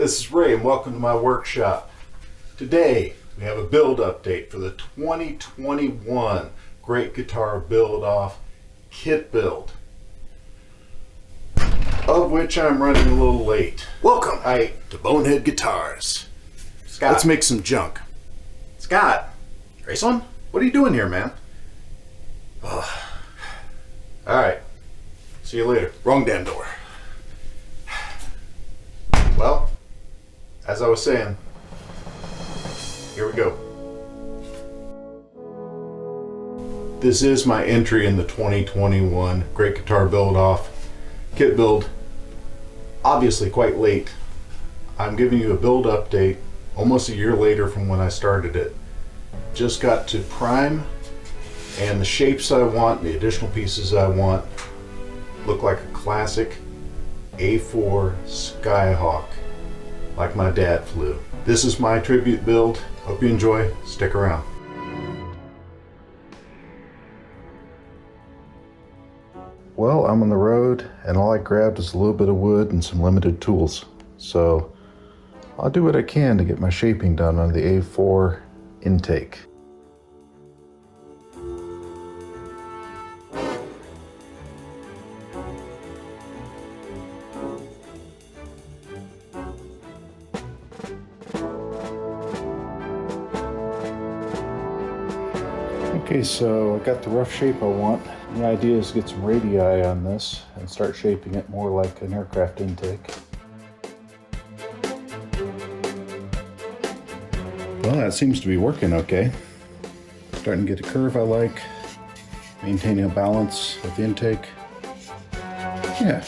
this is Ray and welcome to my workshop. Today we have a build update for the 2021 Great Guitar Build-Off kit build, of which I'm running a little late. Welcome to Bonehead Guitars. Scott. Let's make some junk. Scott, Grayson? what are you doing here, man? Alright, see you later. Wrong damn door. Well, as I was saying, here we go. This is my entry in the 2021 Great Guitar Build-Off kit build. Obviously quite late. I'm giving you a build update almost a year later from when I started it. Just got to prime, and the shapes I want, the additional pieces I want, look like a classic A4 Skyhawk, like my dad flew. This is my tribute build. Hope you enjoy. Stick around. Well, I'm on the road, and all I grabbed is a little bit of wood and some limited tools. So I'll do what I can to get my shaping done on the A4 intake. Okay, so I got the rough shape I want. The idea is to get some radii on this and start shaping it more like an aircraft intake. Well, that seems to be working okay. Starting to get a curve I like, maintaining a balance with the intake. Yeah.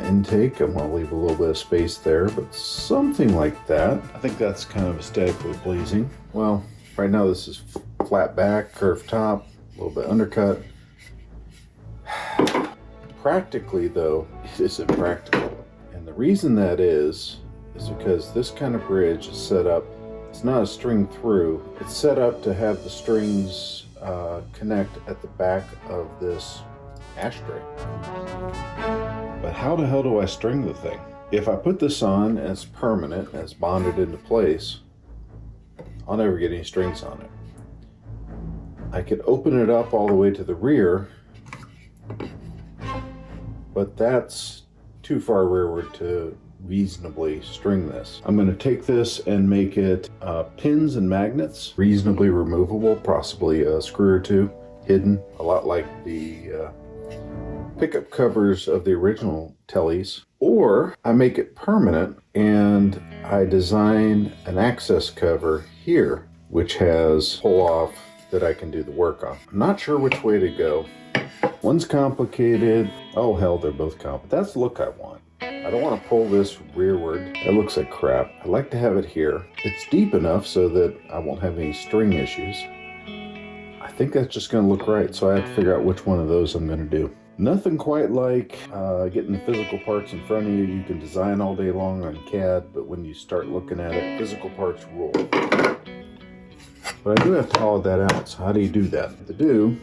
Intake, I'm going to leave a little bit of space there, but something like that. I think that's kind of aesthetically pleasing. Well, right now this is flat back, curved top, a little bit undercut. Practically though, it isn't practical. And the reason that is because this kind of bridge is set up, it's not a string through, it's set up to have the strings connect at the back of this ashtray. But how the hell do I string the thing? If I put this on and it's permanent, and it's bonded into place, I'll never get any strings on it. I could open it up all the way to the rear, but that's too far rearward to reasonably string this. I'm going to take this and make it pins and magnets, reasonably removable, possibly a screw or two hidden, a lot like the pickup covers of the original Tellies, or I make it permanent and I design an access cover here which has pull off that I can do the work on. I'm not sure which way to go. One's complicated. Oh hell, they're both complicated. That's the look I want. I don't want to pull this rearward. That looks like crap. I like to have it here. It's deep enough so that I won't have any string issues. I think that's just going to look right, so I have to figure out which one of those I'm going to do. Nothing quite like getting the physical parts in front of you. You can design all day long on CAD, but when you start looking at it, physical parts rule. But I do have to hollow that out, so how do you do that? What to do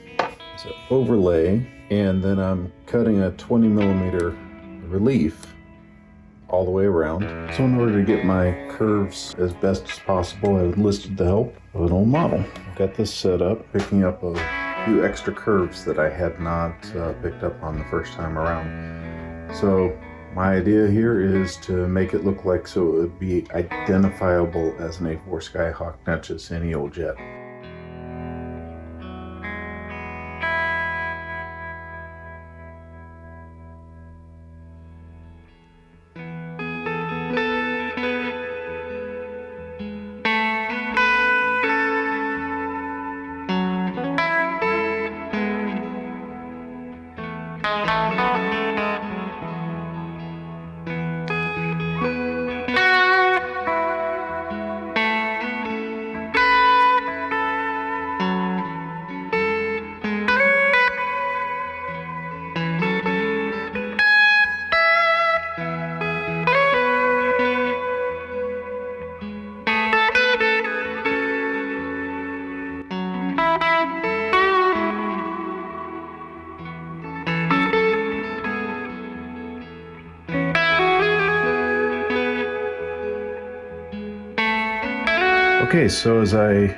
is an overlay, and then I'm cutting a 20mm relief all the way around. So in order to get my curves as best as possible, I enlisted the help of an old model. I've got this set up, picking up a few extra curves that I had not picked up on the first time around. So my idea here is to make it look like so it would be identifiable as an A4 Skyhawk, not just any old jet. Okay, so as I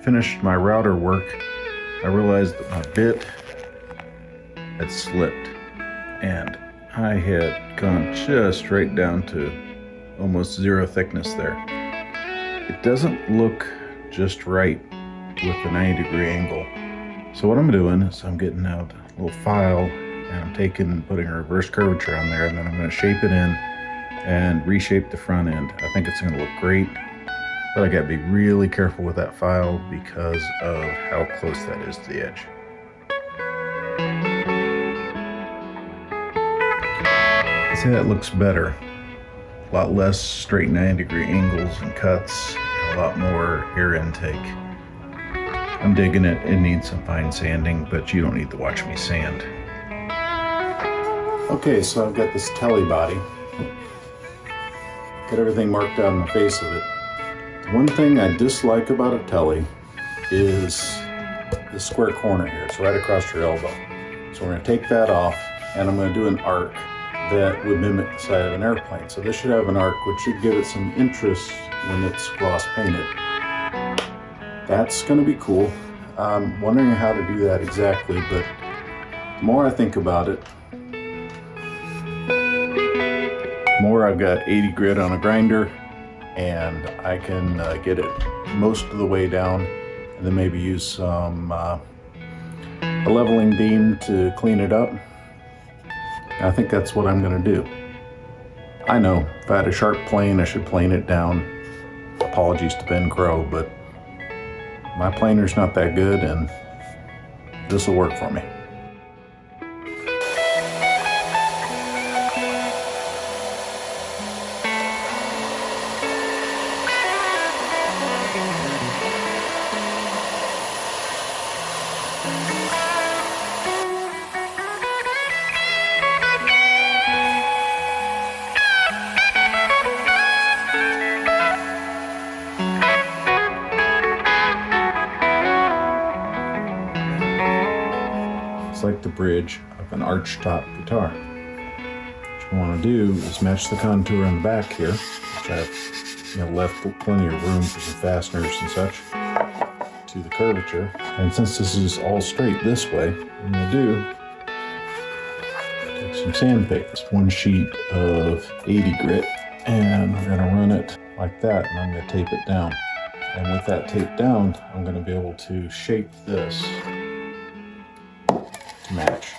finished my router work, I realized that my bit had slipped and I had gone just straight down to almost zero thickness there. It doesn't look just right with the 90-degree angle. So what I'm doing is I'm getting out a little file and I'm putting a reverse curvature on there, and then I'm going to shape it in and reshape the front end. I think it's going to look great, but I got to be really careful with that file because of how close that is to the edge. I'd say that looks better. A lot less straight 90-degree angles and cuts, and a lot more air intake. I'm digging it. It needs some fine sanding, but you don't need to watch me sand. Okay, so I've got this telly body. Got everything marked out on the face of it. The one thing I dislike about a telly is the square corner here. It's right across your elbow. So we're going to take that off, and I'm going to do an arc that would mimic the side of an airplane. So this should have an arc, which should give it some interest when it's gloss painted. That's going to be cool. I'm wondering how to do that exactly, but the more I think about it, the more I've got 80 grit on a grinder, and I can get it most of the way down, and then maybe use some a leveling beam to clean it up. I think that's what I'm going to do. I know, if I had a sharp plane, I should plane it down. Apologies to Ben Crow, but my planer's not that good, and this will work for me. It's like the bridge of an arch-top guitar. What you want to do is match the contour on the back here, which I've left plenty of room for some fasteners and such, to the curvature. And since this is all straight this way, what I'm going to do, take some sandpaper. It's one sheet of 80 grit, and we're going to run it like that, and I'm going to tape it down. And with that taped down, I'm going to be able to shape this to match.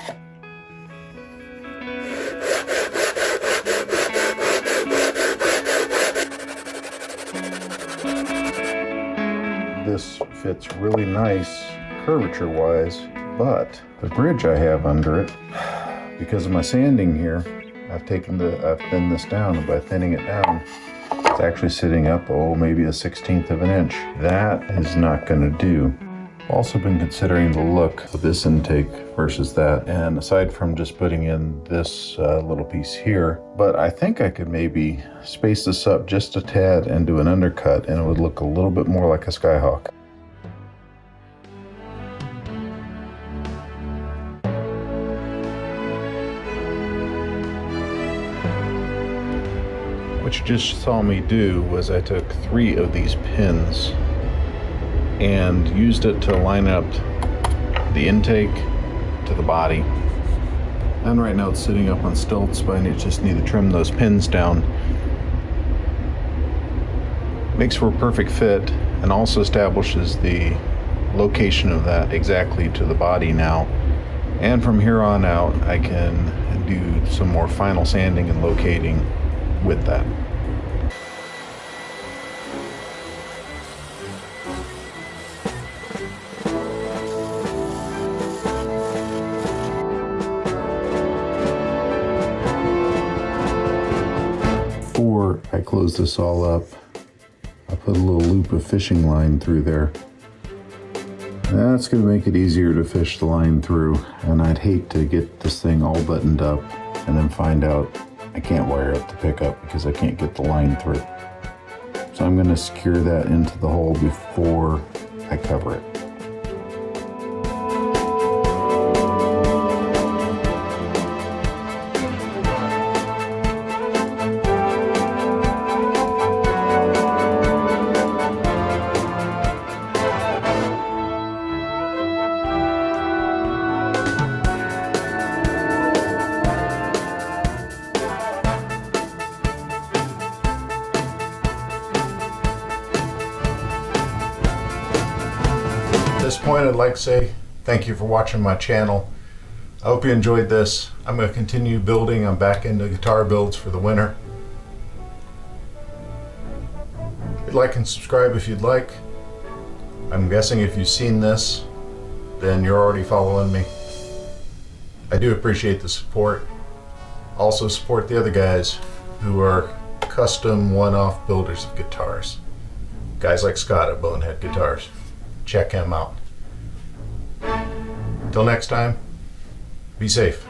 This fits really nice curvature wise, but the bridge I have under it, because of my sanding here, I've thinned this down, and by thinning it down, it's actually sitting up, maybe a 1/16 of an inch. That is not going to do. I've also been considering the look of this intake versus that, and aside from just putting in this little piece here, but I think I could maybe space this up just a tad and do an undercut, and it would look a little bit more like a Skyhawk. What you just saw me do was I took 3 of these pins and used it to line up the intake to the body. And right now it's sitting up on stilts, but I just need to trim those pins down. Makes for a perfect fit, and also establishes the location of that exactly to the body now. And from here on out, I can do some more final sanding and locating with that. Before I close this all up, I put a little loop of fishing line through there. That's going to make it easier to fish the line through, and I'd hate to get this thing all buttoned up and then find out I can't wire up the pickup because I can't get the line through. So I'm going to secure that into the hole before I cover it. this point, I'd like to say thank you for watching my channel. I hope you enjoyed this. I'm going to continue building. I'm back into guitar builds for the winter. Hit like and subscribe if you'd like. I'm guessing if you've seen this, then you're already following me. I do appreciate the support. Also support the other guys who are custom one-off builders of guitars. Guys like Scott at Bonehead Guitars. Check him out. Till next time, be safe.